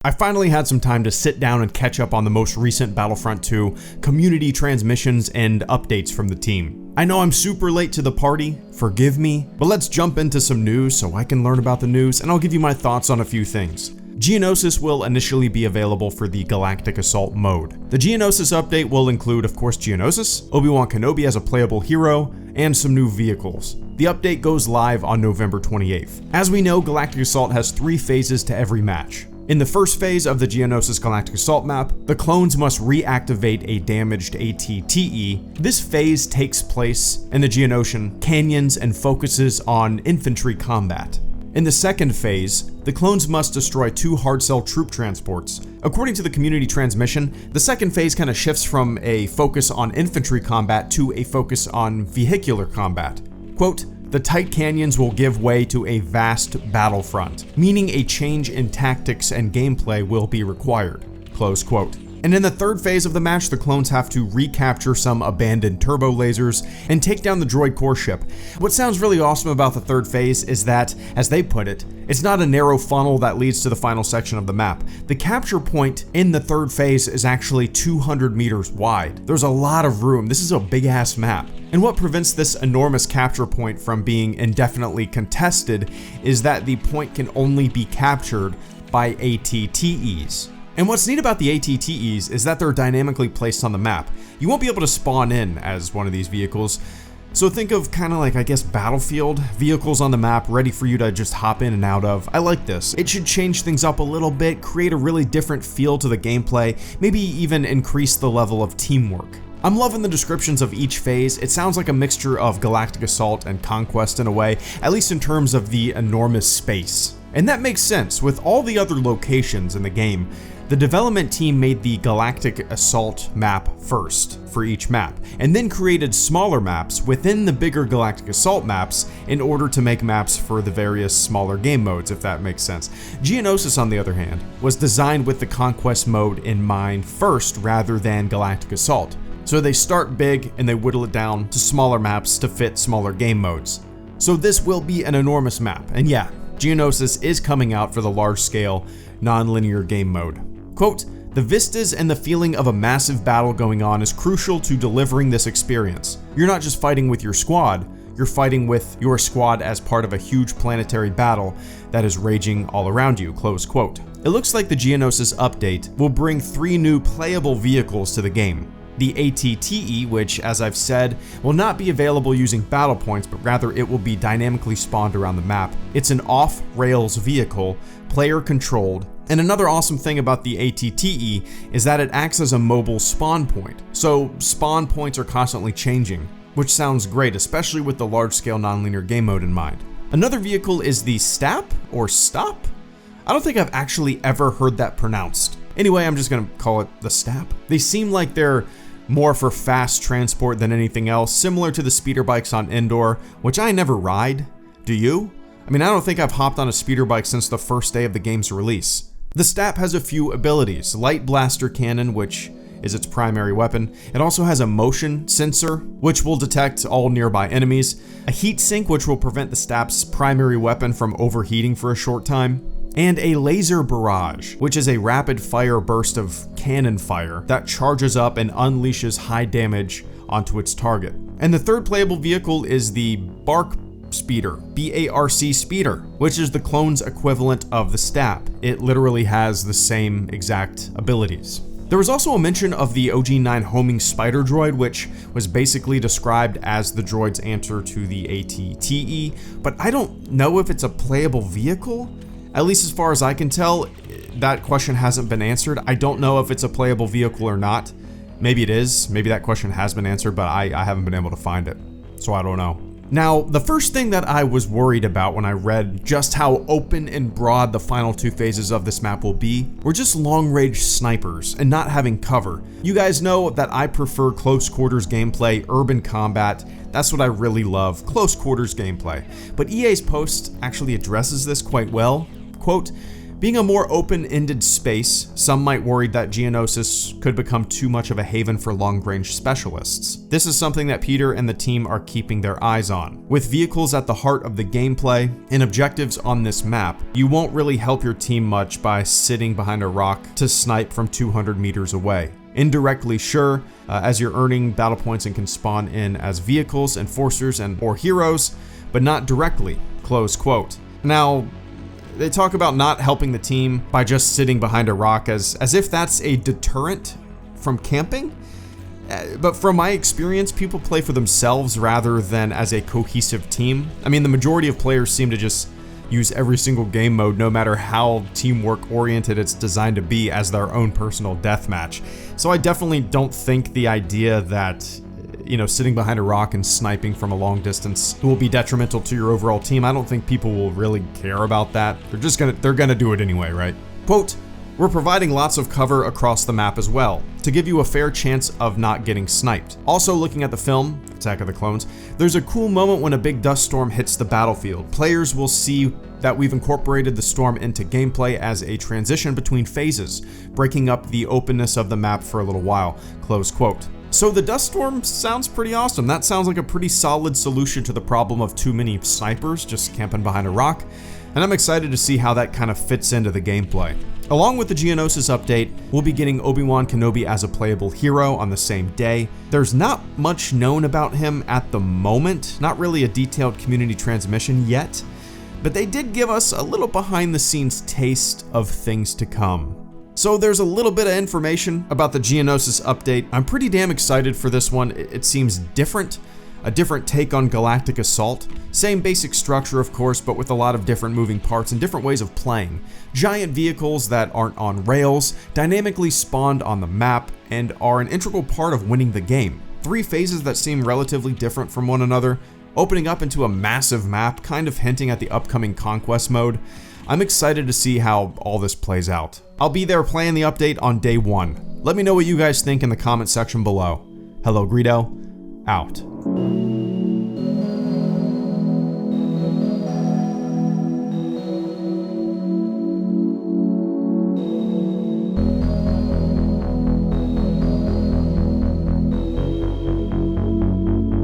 I finally had some time to sit down and catch up on the most recent Battlefront 2 community transmissions and updates from the team. I know I'm super late to the party, forgive me, but let's jump into some news so I can learn about the news and I'll give you my thoughts on a few things. Geonosis will initially be available for the Galactic Assault mode. The Geonosis update will include, of course, Geonosis, Obi-Wan Kenobi as a playable hero, and some new vehicles. The update goes live on November 28th. As we know, Galactic Assault has 3 phases to every match. In the first phase of the Geonosis Galactic Assault map, the clones must reactivate a damaged AT-TE. This phase takes place in the Geonosian canyons and focuses on infantry combat. In the second phase, the clones must destroy 2 hard cell troop transports. According to the community transmission, the second phase kind of shifts from a focus on infantry combat to a focus on vehicular combat. Quote, "The tight canyons will give way to a vast battlefront, meaning a change in tactics and gameplay will be required." Close quote. And in the third phase of the match, the clones have to recapture some abandoned turbo lasers and take down the droid core ship. What sounds really awesome about the third phase is that, as they put it, it's not a narrow funnel that leads to the final section of the map. The capture point in the third phase is actually 200 meters wide. There's a lot of room. This is a big ass map. And what prevents this enormous capture point from being indefinitely contested is that the point can only be captured by AT-TEs. And what's neat about the AT-TEs is that they're dynamically placed on the map. You won't be able to spawn in as one of these vehicles. So think of kind of like, I guess, Battlefield, vehicles on the map ready for you to just hop in and out of. I like this. It should change things up a little bit, create a really different feel to the gameplay, maybe even increase the level of teamwork. I'm loving the descriptions of each phase. It sounds like a mixture of Galactic Assault and Conquest in a way, at least in terms of the enormous space. And that makes sense. With all the other locations in the game, the development team made the Galactic Assault map first for each map, and then created smaller maps within the bigger Galactic Assault maps in order to make maps for the various smaller game modes, if that makes sense. Geonosis, on the other hand, was designed with the Conquest mode in mind first rather than Galactic Assault. So they start big and they whittle it down to smaller maps to fit smaller game modes. So this will be an enormous map, and yeah, Geonosis is coming out for the large-scale, non-linear game mode. Quote, "The vistas and the feeling of a massive battle going on is crucial to delivering this experience. You're not just fighting with your squad, you're fighting with your squad as part of a huge planetary battle that is raging all around you." Close quote. It looks like the Geonosis update will bring 3 new playable vehicles to the game. The AT-TE, which, as I've said, will not be available using battle points, but rather it will be dynamically spawned around the map. It's an off-rails vehicle, player-controlled, and another awesome thing about the AT-TE is that it acts as a mobile spawn point. So spawn points are constantly changing, which sounds great, especially with the large-scale non-linear game mode in mind. Another vehicle is the STAP, or STOP? I don't think I've actually ever heard that pronounced. Anyway, I'm just gonna call it the STAP. They seem like they're more for fast transport than anything else, similar to the speeder bikes on Endor, which I never ride. Do you? I mean, I don't think I've hopped on a speeder bike since the first day of the game's release. The STAP has a few abilities: light blaster cannon, which is its primary weapon. It also has a motion sensor, which will detect all nearby enemies, a heat sink, which will prevent the STAP's primary weapon from overheating for a short time, and a laser barrage, which is a rapid fire burst of cannon fire that charges up and unleashes high damage onto its target. And the third playable vehicle is the BARC Speeder, BARC Speeder, which is the clone's equivalent of the STAP. It literally has the same exact abilities. There was also a mention of the OG-9 homing spider droid, which was basically described as the droid's answer to the AT-TE, but I don't know if it's a playable vehicle. At least as far as I can tell, that question hasn't been answered. I don't know if it's a playable vehicle or not. Maybe it is. Maybe that question has been answered, but I haven't been able to find it, so I don't know. Now, the first thing that I was worried about when I read just how open and broad the final 2 phases of this map will be were just long-range snipers and not having cover. You guys know that I prefer close quarters gameplay, urban combat. That's what I really love, close quarters gameplay. But EA's post actually addresses this quite well. Quote, Being a more open-ended space, some might worry that Geonosis could become too much of a haven for long-range specialists. This is something that Peter and the team are keeping their eyes on. With vehicles at the heart of the gameplay and objectives on this map, you won't really help your team much by sitting behind a rock to snipe from 200 meters away. Indirectly, sure, as you're earning battle points and can spawn in as vehicles, enforcers, or heroes, but not directly, close quote. Now, they talk about not helping the team by just sitting behind a rock as if that's a deterrent from camping. But from my experience, people play for themselves rather than as a cohesive team. I mean, the majority of players seem to just use every single game mode, no matter how teamwork oriented it's designed to be, as their own personal deathmatch. So I definitely don't think the idea that, sitting behind a rock and sniping from a long distance will be detrimental to your overall team. I don't think people will really care about that. They're gonna do it anyway, right? Quote, "We're providing lots of cover across the map as well, to give you a fair chance of not getting sniped." Also, looking at the film, Attack of the Clones, there's a cool moment when a big dust storm hits the battlefield. Players will see that we've incorporated the storm into gameplay as a transition between phases, breaking up the openness of the map for a little while, close quote. So the dust storm sounds pretty awesome. That sounds like a pretty solid solution to the problem of too many snipers just camping behind a rock, and I'm excited to see how that kind of fits into the gameplay. Along with the Geonosis update, we'll be getting Obi-Wan Kenobi as a playable hero on the same day. There's not much known about him at the moment, not really a detailed community transmission yet, but they did give us a little behind the scenes taste of things to come. So there's a little bit of information about the Geonosis update. I'm pretty damn excited for this one. It seems different, a different take on Galactic Assault. Same basic structure, of course, but with a lot of different moving parts and different ways of playing. Giant vehicles that aren't on rails, dynamically spawned on the map, and are an integral part of winning the game. 3 phases that seem relatively different from one another, opening up into a massive map, kind of hinting at the upcoming Conquest mode. I'm excited to see how all this plays out. I'll be there playing the update on day 1. Let me know what you guys think in the comment section below. HelloGreedo, out.